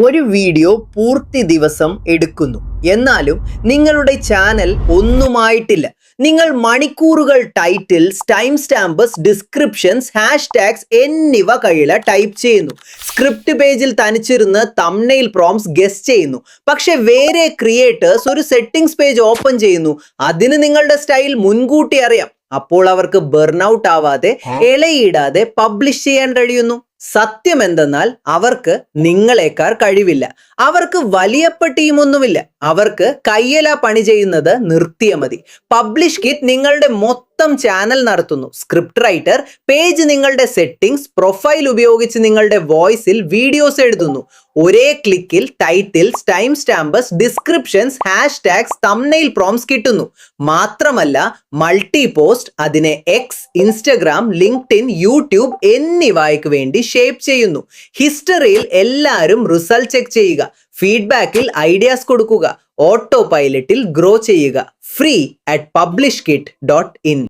ഒരു വീഡിയോ പൂർത്തി ദിവസം എടുക്കുന്നു, എന്നാലും നിങ്ങളുടെ ചാനൽ ഒന്നുമായിട്ടില്ല. നിങ്ങൾ മണിക്കൂറുകൾ titles, time stamps, descriptions, hashtags എന്നിവ കയ്യില ടൈപ്പ് ചെയ്യുന്നു. സ്ക്രിപ്റ്റ് പേജിൽ തനിച്ചിരുന്ന് തംബ്നെയിൽ പ്രോംപ്റ്റ്സ് ഗസ് ചെയ്യുന്നു. പക്ഷെ വേറെ ക്രിയേറ്റേഴ്സ് ഒരു സെറ്റിംഗ്സ് പേജ് ഓപ്പൺ ചെയ്യുന്നു. അതിന് നിങ്ങളുടെ സ്റ്റൈൽ മുൻകൂട്ടി അറിയാം. അപ്പോൾ അവർക്ക് ബേൺഔട്ട് ആവാതെ, ഇളയിടാതെ പബ്ലിഷ് ചെയ്യാൻ കഴിയുന്നു. സത്യം എന്തെന്നാൽ അവർക്ക് നിങ്ങളെക്കാൾ കഴിവില്ല. അവർക്ക് വലിയപ്പ ടീമൊന്നുമില്ല. അവർക്ക് കയ്യല പണി ചെയ്യുന്നത് നിർത്തിയ മതി. പബ്ലിഷ് കിറ്റ് നിങ്ങളുടെ മൊത്തം ചാനൽ നടത്തുന്നു. സ്ക്രിപ്റ്റ് റൈറ്റർ പേജ് നിങ്ങളുടെ സെറ്റിംഗ്സ്, പ്രൊഫൈൽ ഉപയോഗിച്ച് നിങ്ങളുടെ വോയിസിൽ വീഡിയോസ് എഴുതുന്നു. ഒരേ ക്ലിക്കിൽ titles, time stamps, descriptions, hashtags, thumbnail prompts കിട്ടുന്നു. മാത്രമല്ല മൾട്ടി പോസ്റ്റ് അതിനെ എക്സ്, ഇൻസ്റ്റഗ്രാം, ലിങ്ക്ഡ്ഇൻ, യൂട്യൂബ് എന്നിവയ്ക്ക് വേണ്ടി ഷേപ്പ് ചെയ്യുന്നു. ഹിസ്റ്ററിയിൽ എല്ലാവരും റിസൾട്ട് ചെക്ക് ചെയ്യുക. ഫീഡ്ബാക്കിൽ ഐഡിയാസ് കൊടുക്കുക. ഓട്ടോ പൈലറ്റിൽ ഗ്രോ ചെയ്യുക. Free at publishkit.in